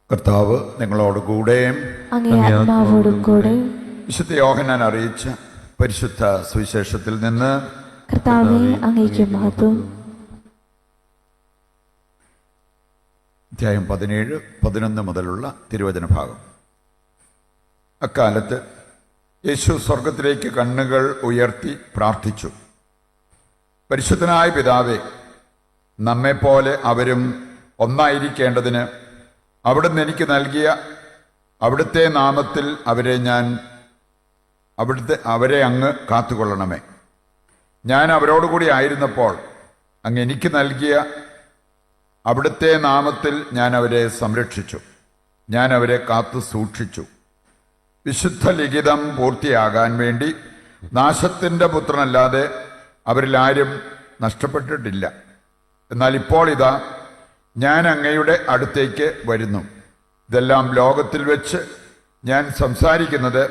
കർത്താവ് നിങ്ങളോട് കൂടെ വിശുദ്ധ യോഹന്നാൻ അറിയിച്ച പരിശുദ്ധ സുവിശേഷത്തിൽ നിന്ന് കർത്താവേ അങ്ങേക്ക് മഹത്വം. അധ്യായം 17, 11 മുതലുള്ള തിരുവചന ഭാഗം. അക്കാലത്ത് യേശു സ്വർഗത്തിലേക്ക് കണ്ണുകൾ ഉയർത്തി പ്രാർത്ഥിച്ചു. പരിശുദ്ധനായ പിതാവേ, നമ്മെപ്പോലെ അവരും ഒന്നായിരിക്കേണ്ടതിന് അവിടുന്ന് എനിക്ക് നൽകിയ അവിടുത്തെ നാമത്തിൽ അവരെ അങ്ങ് കാത്തുകൊള്ളണമേ. ഞാൻ അവരോടുകൂടി ആയിരുന്നപ്പോൾ അങ്ങ് എനിക്ക് നൽകിയ അവിടുത്തെ നാമത്തിൽ ഞാൻ അവരെ സംരക്ഷിച്ചു. ഞാൻ അവരെ കാത്തു സൂക്ഷിച്ചു. വിശുദ്ധ ലിഖിതം പൂർത്തിയാകാൻ വേണ്ടി നാശത്തിൻ്റെ പുത്രനല്ലാതെ അവരിൽ ആരും നഷ്ടപ്പെട്ടിട്ടില്ല. എന്നാൽ ഇപ്പോൾ ഇതാ ഞാൻ അങ്ങയുടെ അടുത്തേക്ക് വരുന്നു. ഇതെല്ലാം ലോകത്തിൽ വെച്ച് ഞാൻ സംസാരിക്കുന്നത്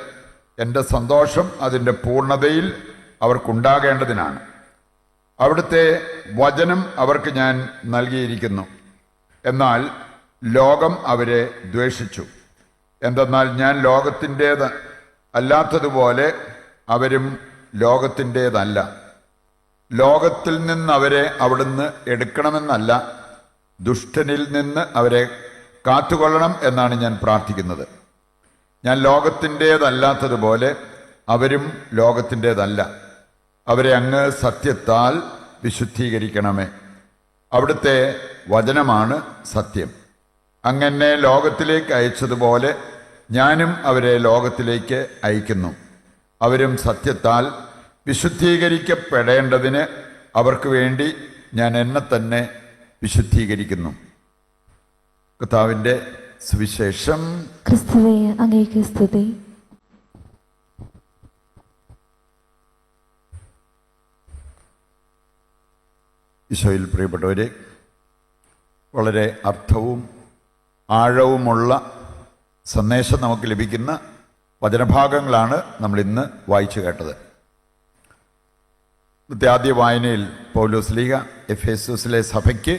എൻ്റെ സന്തോഷം അതിൻ്റെ പൂർണ്ണതയിൽ അവർക്കുണ്ടാകേണ്ടതിനാണ്. അവിടുത്തെ വചനം അവർക്ക് ഞാൻ നൽകിയിരിക്കുന്നു. എന്നാൽ ലോകം അവരെ ദ്വേഷിച്ചു. എന്തെന്നാൽ ഞാൻ ലോകത്തിൻ്റേത് അല്ലാത്തതുപോലെ അവരും ലോകത്തിൻ്റേതല്ല. ലോകത്തിൽ നിന്ന് അവരെ അവിടുന്ന് എടുക്കണമെന്നല്ല, ദുഷ്ടനിൽ നിന്ന് അവരെ കാത്തുകൊള്ളണം എന്നാണ് ഞാൻ പ്രാർത്ഥിക്കുന്നത്. ഞാൻ ലോകത്തിൻ്റേതല്ലാത്തതുപോലെ അവരും ലോകത്തിൻ്റേതല്ല. അവരെ അങ്ങ് സത്യത്താൽ വിശുദ്ധീകരിക്കണമേ. അവിടുത്തെ വചനമാണ് സത്യം. അങ്ങനെ ലോകത്തിലേക്ക് അയച്ചതുപോലെ ഞാനും അവരെ ലോകത്തിലേക്ക് അയക്കുന്നു. അവരും സത്യത്താൽ വിശുദ്ധീകരിക്കപ്പെടേണ്ടതിന് അവർക്ക് വേണ്ടി ഞാൻ എന്നെ തന്നെ വിശുദ്ധീകരിക്കുന്നു. കർത്താവിൻ്റെ സുവിശേഷം. ക്രിസ്തുവേ അങ്ങേക്ക് സ്തുതി. ഈശോയിൽ പ്രിയപ്പെട്ടവരെ, വളരെ അർത്ഥവും ആഴവുമുള്ള സന്ദേശം നമുക്ക് ലഭിക്കുന്ന വചനഭാഗങ്ങളാണ് നമ്മൾ ഇന്ന് വായിച്ചു കേട്ടത്. ഇന്നത്തെ ആദ്യ വായനയിൽ പൗലോസ്ലീഹ എഫേസസിലെ സഭയ്ക്ക്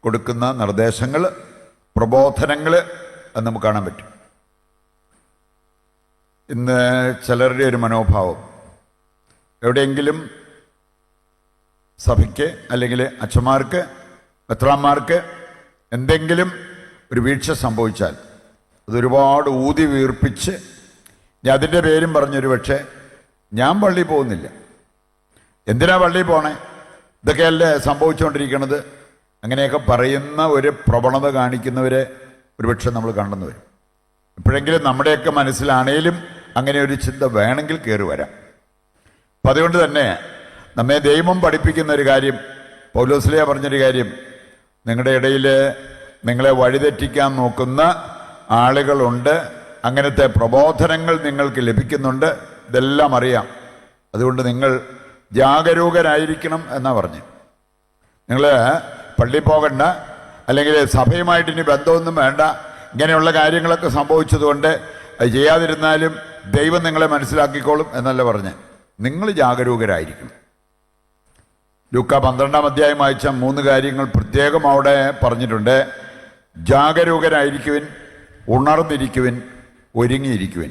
കൊടുക്കുന്ന നിർദ്ദേശങ്ങൾ, പ്രബോധനങ്ങൾ എന്ന് നമുക്ക് കാണാൻ പറ്റും. ഇന്ന് ചിലരുടെ ഒരു മനോഭാവം, എവിടെയെങ്കിലും സഭയ്ക്ക് അല്ലെങ്കിൽ അച്ഛന്മാർക്ക്, മെത്രാന്മാർക്ക് എന്തെങ്കിലും ഒരു വീഴ്ച സംഭവിച്ചാൽ അതൊരുപാട് ഊതി വീർപ്പിച്ച് അതിൻ്റെ പേരും പറഞ്ഞൊരു പക്ഷേ ഞാൻ പള്ളിയിൽ പോകുന്നില്ല, എന്തിനാ പള്ളിയിൽ പോണേ, ഇതൊക്കെയല്ലേ സംഭവിച്ചുകൊണ്ടിരിക്കണത്, അങ്ങനെയൊക്കെ പറയുന്ന ഒരു പ്രവണത കാണിക്കുന്നവരെ ഒരുപക്ഷെ നമ്മൾ കണ്ടെന്ന് വരും. എപ്പോഴെങ്കിലും നമ്മുടെയൊക്കെ മനസ്സിലാണേലും അങ്ങനെ ഒരു ചിന്ത വേണമെങ്കിൽ കയറി വരാം. അപ്പം അതുകൊണ്ട് തന്നെ നമ്മെ ദൈവം പഠിപ്പിക്കുന്ന ഒരു കാര്യം, പൗലോസ്ലീഹ പറഞ്ഞൊരു കാര്യം, നിങ്ങളുടെ ഇടയിൽ നിങ്ങളെ വഴിതെറ്റിക്കാൻ നോക്കുന്ന ആളുകളുണ്ട്, അങ്ങനത്തെ പ്രബോധനങ്ങൾ നിങ്ങൾക്ക് ലഭിക്കുന്നുണ്ട്, ഇതെല്ലാം അറിയാം. അതുകൊണ്ട് നിങ്ങൾ ജാഗരൂകരായിരിക്കണം എന്നാ പറഞ്ഞ്. നിങ്ങൾ പള്ളിയിൽ പോകണ്ട, അല്ലെങ്കിൽ സഭയുമായിട്ട് ഇനി ബന്ധമൊന്നും വേണ്ട, ഇങ്ങനെയുള്ള കാര്യങ്ങളൊക്കെ സംഭവിച്ചതുകൊണ്ട് അത് ചെയ്യാതിരുന്നാലും ദൈവം നിങ്ങളെ മനസ്സിലാക്കിക്കോളും എന്നല്ല പറഞ്ഞ്. നിങ്ങൾ ജാഗരൂകരായിരിക്കണം. ലൂക്ക 12-ാം അധ്യായം വായിച്ച 3 കാര്യങ്ങൾ പ്രത്യേകം അവിടെ പറഞ്ഞിട്ടുണ്ട്. ജാഗരൂകരായിരിക്കുവിൻ, ഉണർന്നിരിക്കുവിൻ, ഒരുങ്ങിയിരിക്കുവിൻ.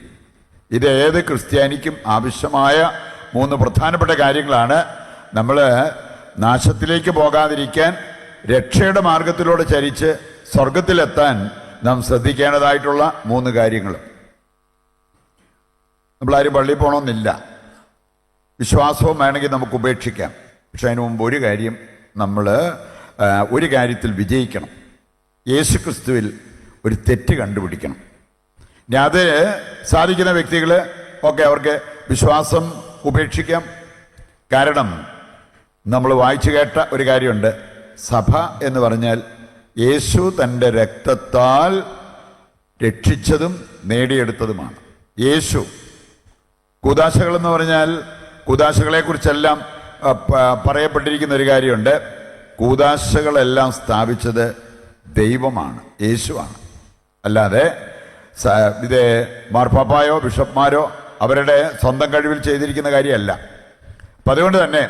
ഇത് ഏത് ക്രിസ്ത്യാനിക്കും ആവശ്യമായ 3 പ്രധാനപ്പെട്ട കാര്യങ്ങളാണ്. നമ്മൾ നാശത്തിലേക്ക് പോകാതിരിക്കാൻ, രക്ഷയുടെ മാർഗത്തിലൂടെ ചരിച്ച് സ്വർഗത്തിലെത്താൻ നാം ശ്രദ്ധിക്കേണ്ടതായിട്ടുള്ള 3 കാര്യങ്ങൾ. നമ്മളാരും പള്ളിയിൽ പോകണമെന്നില്ല, വിശ്വാസവും വേണമെങ്കിൽ നമുക്ക് ഉപേക്ഷിക്കാം. പക്ഷെ അതിന് മുമ്പ് ഒരു കാര്യം, നമ്മൾ ഒരു കാര്യത്തിൽ വിജയിക്കണം. യേശു ക്രിസ്തുവിൽ ഒരു തെറ്റ് കണ്ടുപിടിക്കണം. ഇനി അത് സാധിക്കുന്ന വ്യക്തികൾ അവർക്ക് വിശ്വാസം ഉപേക്ഷിക്കാം. കാരണം നമ്മൾ വായിച്ചു കേട്ട ഒരു കാര്യമുണ്ട്, സഭ എന്ന് പറഞ്ഞാൽ യേശു തൻ്റെ രക്തത്താൽ രക്ഷിച്ചതും നേടിയെടുത്തതുമാണ്. യേശു കൂദാശകളെന്ന് പറഞ്ഞാൽ, കൂദാശകളെക്കുറിച്ചെല്ലാം പറയപ്പെട്ടിരിക്കുന്ന ഒരു കാര്യമുണ്ട്, കൂദാശകളെല്ലാം സ്ഥാപിച്ചത് ദൈവമാണ്, യേശുവാണ്. അല്ലാതെ ഇത് മാർപ്പാപ്പായോ ബിഷപ്പ്മാരോ അവരുടെ സ്വന്തം കഴിവിൽ ചെയ്തിരിക്കുന്ന കാര്യമല്ല. അപ്പം അതുകൊണ്ട് തന്നെ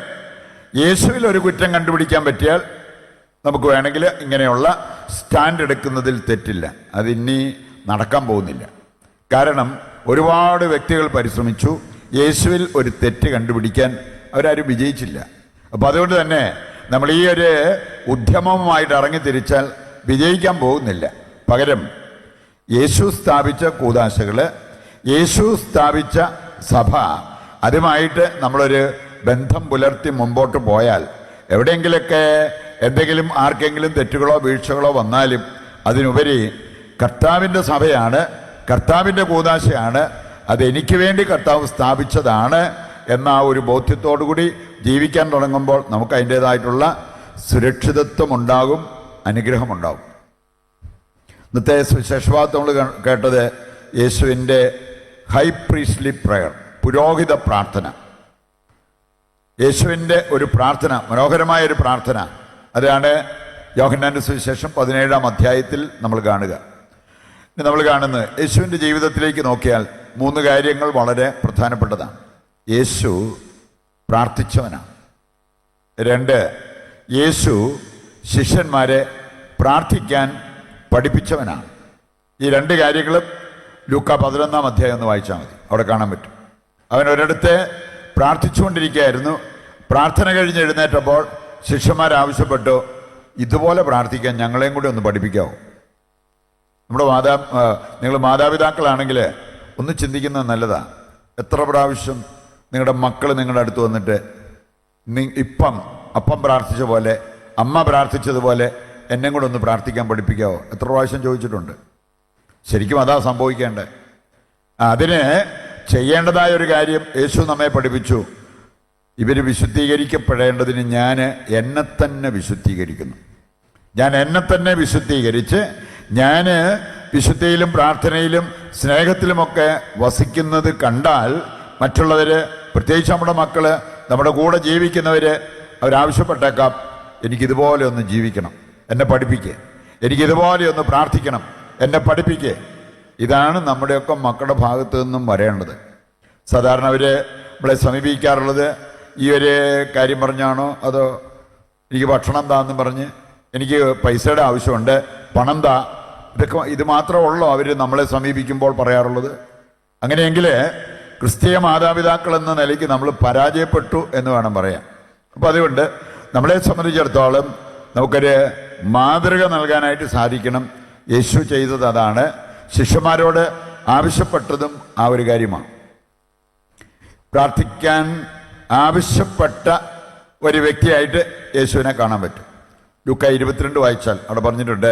യേശുവിൽ ഒരു കുറ്റം കണ്ടുപിടിക്കാൻ പറ്റിയാൽ നമുക്ക് വേണമെങ്കിൽ ഇങ്ങനെയുള്ള സ്റ്റാൻഡ് എടുക്കുന്നതിൽ തെറ്റില്ല. അതിനി നടക്കാൻ പോകുന്നില്ല. കാരണം ഒരുപാട് വ്യക്തികൾ പരിശ്രമിച്ചു, യേശുവിൽ ഒരു തെറ്റ് കണ്ടുപിടിക്കാൻ അവരാരും വിജയിച്ചില്ല. അപ്പം അതുകൊണ്ട് തന്നെ നമ്മൾ ഈ ഒരു ഉദ്യമവുമായിട്ട് ഇറങ്ങിത്തിരിച്ചാൽ വിജയിക്കാൻ പോകുന്നില്ല. പകരം യേശു സ്ഥാപിച്ച കൂദാശകൾ, യേശു സ്ഥാപിച്ച സഭ, അതുമായിട്ട് നമ്മളൊരു ബന്ധം പുലർത്തി മുമ്പോട്ട് പോയാൽ എവിടെയെങ്കിലൊക്കെ എന്തെങ്കിലും ആർക്കെങ്കിലും തെറ്റുകളോ വീഴ്ചകളോ വന്നാലും അതിനുപരി കർത്താവിൻ്റെ സഭയാണ്, കർത്താവിൻ്റെ കൂദാശയാണ്, അതെനിക്ക് വേണ്ടി കർത്താവ് സ്ഥാപിച്ചതാണ് എന്ന ആ ഒരു ബോധ്യത്തോടു കൂടി ജീവിക്കാൻ തുടങ്ങുമ്പോൾ നമുക്ക് അതിൻ്റേതായിട്ടുള്ള സുരക്ഷിതത്വം ഉണ്ടാകും, അനുഗ്രഹമുണ്ടാകും. ഇന്നത്തെ സുവിശേഷവാദം നമ്മൾ കേട്ടത് യേശുവിൻ്റെ ഹൈ പ്രീസ്റ്റ്ലി പ്രയർ, പുരോഹിത പ്രാർത്ഥന. യേശുവിൻ്റെ ഒരു പ്രാർത്ഥന, മനോഹരമായ ഒരു പ്രാർത്ഥന. അതാണ് യോഹന്നാന്റെ സുവിശേഷം 17-ാം അധ്യായത്തിൽ നമ്മൾ കാണുക. നമ്മൾ കാണുന്നത് യേശുവിൻ്റെ ജീവിതത്തിലേക്ക് നോക്കിയാൽ 3 കാര്യങ്ങൾ വളരെ പ്രധാനപ്പെട്ടതാണ്. യേശു പ്രാർത്ഥിച്ചവനാണ്. 2, യേശു ശിഷ്യന്മാരെ പ്രാർത്ഥിക്കാൻ പഠിപ്പിച്ചവനാണ്. ഈ 2 കാര്യങ്ങളും ലൂക്ക 11-ാം അധ്യായം ഒന്ന് വായിച്ചാൽ മതി, അവിടെ കാണാൻ പറ്റും. അവൻ ഒരിടത്ത് പ്രാർത്ഥിച്ചുകൊണ്ടിരിക്കുകയായിരുന്നു. പ്രാർത്ഥന കഴിഞ്ഞ് എഴുന്നേറ്റപ്പോൾ ശിഷ്യന്മാരാവശ്യപ്പെട്ടു, ഇതുപോലെ പ്രാർത്ഥിക്കാൻ ഞങ്ങളെയും കൂടി ഒന്ന് പഠിപ്പിക്കാമോ? നമ്മുടെ നിങ്ങൾ മാതാപിതാക്കളാണെങ്കിൽ ഒന്ന് ചിന്തിക്കുന്നത് നല്ലതാണ്. എത്ര പ്രാവശ്യം നിങ്ങളുടെ മക്കൾ നിങ്ങളുടെ അടുത്ത് വന്നിട്ട് അപ്പം പ്രാർത്ഥിച്ച പോലെ, അമ്മ പ്രാർത്ഥിച്ചതുപോലെ എന്നെ കൂടെ ഒന്ന് പ്രാർത്ഥിക്കാൻ പഠിപ്പിക്കാമോ? എത്ര പ്രാവശ്യം ചോദിച്ചിട്ടുണ്ട്? ശരിക്കും അതാ സംഭവിക്കേണ്ടത്. അതിന് ചെയ്യേണ്ടതായ ഒരു കാര്യം യേശു നമ്മെ പഠിപ്പിച്ചു. ഇവർ വിശുദ്ധീകരിക്കപ്പെടേണ്ടതിന് ഞാൻ എന്നെ തന്നെ വിശുദ്ധീകരിക്കുന്നു. ഞാൻ എന്നെ തന്നെ വിശുദ്ധീകരിച്ച് ഞാൻ വിശുദ്ധിയിലും പ്രാർത്ഥനയിലും സ്നേഹത്തിലുമൊക്കെ വസിക്കുന്നത് കണ്ടാൽ മറ്റുള്ളവർ, പ്രത്യേകിച്ച് നമ്മുടെ മക്കൾ, നമ്മുടെ കൂടെ ജീവിക്കുന്നവർ അവരാവശ്യപ്പെട്ടേക്കാം, എനിക്കിതുപോലെ ഒന്ന് ജീവിക്കണം, എന്നെ പഠിപ്പിക്കുക, എനിക്കിതുപോലെ ഒന്ന് പ്രാർത്ഥിക്കണം, എന്നെ പഠിപ്പിക്കുക. ഇതാണ് നമ്മുടെയൊക്കെ മക്കളുടെ ഭാഗത്തു നിന്നും വരേണ്ടത്. സാധാരണ അവർ നമ്മളെ സമീപിക്കാറുള്ളത് ഈ ഒരു കാര്യം പറഞ്ഞാണോ, അതോ എനിക്ക് ഭക്ഷണം താന്നും പറഞ്ഞ്, എനിക്ക് പൈസയുടെ ആവശ്യമുണ്ട്, പണം താ, ഇത് മാത്രമേ ഉള്ളൂ അവർ നമ്മളെ സമീപിക്കുമ്പോൾ പറയാറുള്ളത്. അങ്ങനെയെങ്കിൽ ക്രിസ്തീയ മാതാപിതാക്കൾ എന്ന നിലയ്ക്ക് നമ്മൾ പരാജയപ്പെട്ടു എന്ന് വേണം പറയാൻ. അപ്പോൾ അതുകൊണ്ട് നമ്മളെ സംബന്ധിച്ചിടത്തോളം നമുക്കൊരു മാതൃക നൽകാനായിട്ട് സാധിക്കണം. യേശു ചെയ്തത് അതാണ്. ശിഷ്യന്മാരോട് ആവശ്യപ്പെട്ടതും ആ ഒരു കാര്യമാണ്. പ്രാർത്ഥിക്കാൻ ആവശ്യപ്പെട്ട ഒരു വ്യക്തിയായിട്ട് യേശുവിനെ കാണാൻ പറ്റും. ലൂക്ക 22 വായിച്ചാൽ അവിടെ പറഞ്ഞിട്ടുണ്ട്,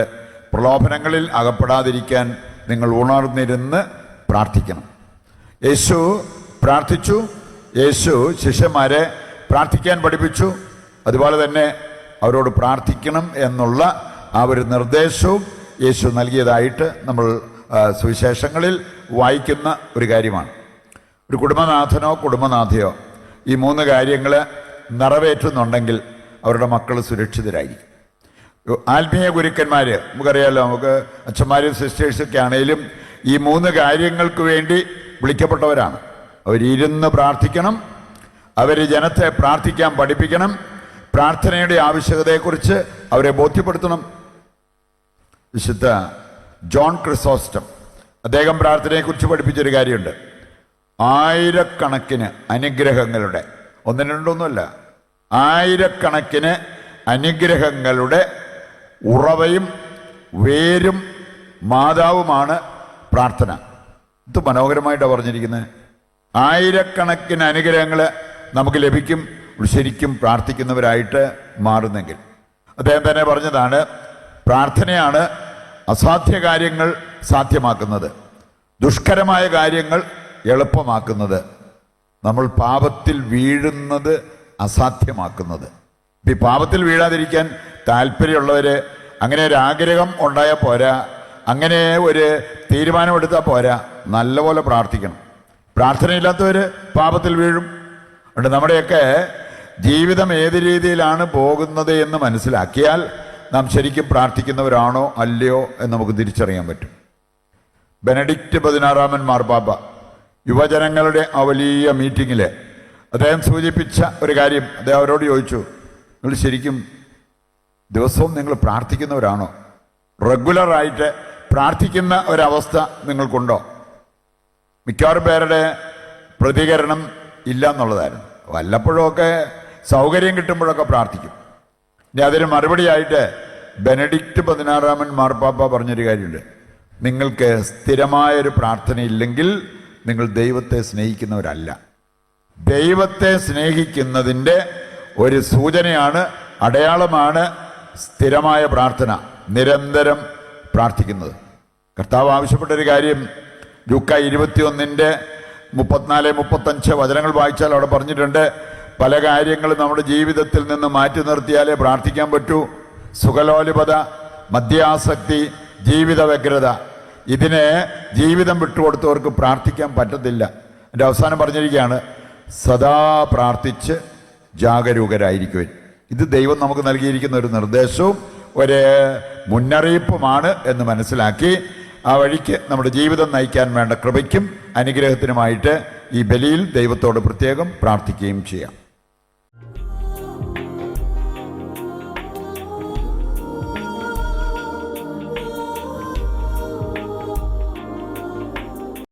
പ്രലോഭനങ്ങളിൽ അകപ്പെടാതിരിക്കാൻ നിങ്ങൾ ഉണർന്നിരുന്ന് പ്രാർത്ഥിക്കണം. യേശു പ്രാർത്ഥിച്ചു, യേശു ശിഷ്യന്മാരെ പ്രാർത്ഥിക്കാൻ പഠിപ്പിച്ചു. അതുപോലെ തന്നെ അവരോട് പ്രാർത്ഥിക്കണം എന്നുള്ള ആ ഒരു നിർദ്ദേശവും യേശു നൽകിയതായിട്ട് നമ്മൾ സുവിശേഷങ്ങളിൽ വായിക്കുന്ന ഒരു കാര്യമാണ്. ഒരു കുടുംബനാഥനോ കുടുംബനാഥയോ ഈ 3 കാര്യങ്ങൾ നിറവേറ്റുന്നുണ്ടെങ്കിൽ അവരുടെ മക്കൾ സുരക്ഷിതരായിരിക്കും. ആത്മീയ ഗുരുക്കന്മാർ, നമുക്കറിയാമല്ലോ, നമുക്ക് അച്ഛന്മാരും സിസ്റ്റേഴ്സൊക്കെ ആണെങ്കിലും ഈ 3 കാര്യങ്ങൾക്ക് വേണ്ടി വിളിക്കപ്പെട്ടവരാണ്. അവരിരുന്ന് പ്രാർത്ഥിക്കണം, അവർ ജനത്തെ പ്രാർത്ഥിക്കാൻ പഠിപ്പിക്കണം, പ്രാർത്ഥനയുടെ ആവശ്യകതയെക്കുറിച്ച് അവരെ ബോധ്യപ്പെടുത്തണം. വിശുദ്ധ ജോൺ ക്രിസോസ്റ്റം അദ്ദേഹം പ്രാർത്ഥനയെക്കുറിച്ച് പഠിപ്പിച്ചൊരു കാര്യമുണ്ട്. 1000കണക്കിന് അനുഗ്രഹങ്ങളുടെ, 1-2 1000കണക്കിന് അനുഗ്രഹങ്ങളുടെ ഉറവയും വേരും മാതാവുമാണ് പ്രാർത്ഥന. ഇത് മനോഹരമായിട്ടാണ് പറഞ്ഞിരിക്കുന്നത്. 1000കണക്കിന് അനുഗ്രഹങ്ങൾ നമുക്ക് ലഭിക്കും ശരിക്കും പ്രാർത്ഥിക്കുന്നവരായിട്ട് മാറുന്നെങ്കിൽ. അദ്ദേഹം തന്നെ പറഞ്ഞതാണ്, പ്രാർത്ഥനയാണ് അസാധ്യ കാര്യങ്ങൾ സാധ്യമാക്കുന്നത്, ദുഷ്കരമായ കാര്യങ്ങൾ എളുപ്പമാക്കുന്നത്, നമ്മൾ പാപത്തിൽ വീഴുന്നത് അസാധ്യമാക്കുന്നത്. ഈ പാപത്തിൽ വീഴാതിരിക്കാൻ താല്പര്യമുള്ളവർ അങ്ങനെ ഒരു ആഗ്രഹം ഉണ്ടായാൽ പോരാ, അങ്ങനെ ഒരു തീരുമാനമെടുത്താൽ പോരാ, നല്ലപോലെ പ്രാർത്ഥിക്കണം. പ്രാർത്ഥനയില്ലാത്തവർ പാപത്തിൽ വീഴും. അതുകൊണ്ട് നമ്മുടെയൊക്കെ ജീവിതം ഏത് രീതിയിലാണ് പോകുന്നത് എന്ന് മനസ്സിലാക്കിയാൽ നാം ശരിക്കും പ്രാർത്ഥിക്കുന്നവരാണോ അല്ലയോ എന്ന് നമുക്ക് തിരിച്ചറിയാൻ പറ്റും. ബെനഡിക്റ്റ് 16 മാർപ്പാപ്പ യുവജനങ്ങളുടെ ആ വലിയ മീറ്റിങ്ങിൽ അദ്ദേഹം സൂചിപ്പിച്ച ഒരു കാര്യം, അദ്ദേഹം അവരോട് ചോദിച്ചു, നിങ്ങൾ ശരിക്കും ദിവസവും നിങ്ങൾ പ്രാർത്ഥിക്കുന്നവരാണോ? റെഗുലറായിട്ട് പ്രാർത്ഥിക്കുന്ന ഒരവസ്ഥ നിങ്ങൾക്കുണ്ടോ? മിക്കവാറും പേരുടെ പ്രതികരണം ഇല്ല എന്നുള്ളതായിരുന്നു. വല്ലപ്പോഴൊക്കെ സൗകര്യം കിട്ടുമ്പോഴൊക്കെ പ്രാർത്ഥിക്കും. ഇനി അതിന് മറുപടിയായിട്ട് ബെനഡിക്റ്റ് 16 മാർപ്പാപ്പ പറഞ്ഞൊരു കാര്യമുണ്ട്. നിങ്ങൾക്ക് സ്ഥിരമായൊരു പ്രാർത്ഥനയില്ലെങ്കിൽ നിങ്ങൾ ദൈവത്തെ സ്നേഹിക്കുന്നവരല്ല. ദൈവത്തെ സ്നേഹിക്കുന്നതിൻ്റെ ഒരു സൂചനയാണ്, അടയാളമാണ് സ്ഥിരമായ പ്രാർത്ഥന, നിരന്തരം പ്രാർത്ഥിക്കുന്നത്. കർത്താവ് ആവശ്യപ്പെട്ടൊരു കാര്യം ലൂക്ക 21:34-35 വചനങ്ങൾ വായിച്ചാൽ അവിടെ പറഞ്ഞിട്ടുണ്ട്. പല കാര്യങ്ങളും നമ്മുടെ ജീവിതത്തിൽ നിന്ന് മാറ്റി നിർത്തിയാലേ പ്രാർത്ഥിക്കാൻ പറ്റൂ. സുഖലോലുപത, മദ്യാസക്തി, ജീവിത വ്യഗ്രത, ഇതിനെ ജീവിതം വിട്ടുകൊടുത്തവർക്ക് പ്രാർത്ഥിക്കാൻ പറ്റത്തില്ല. എൻ്റെ അവസാനം പറഞ്ഞിരിക്കുകയാണ്, സദാ പ്രാർത്ഥിച്ച് ജാഗരൂകരായിരിക്കുവിൻ. ഇത് ദൈവം നമുക്ക് നൽകിയിരിക്കുന്ന ഒരു നിർദ്ദേശവും ഒരു മുന്നറിയിപ്പുമാണ് എന്ന് മനസ്സിലാക്കി ആ വഴിക്ക് നമ്മുടെ ജീവിതം നയിക്കാൻ വേണ്ട കൃപയ്ക്കും അനുഗ്രഹത്തിനുമായിട്ട് ഈ ബലിയിൽ ദൈവത്തോട് പ്രത്യേകം പ്രാർത്ഥിക്കുകയും ചെയ്യാം.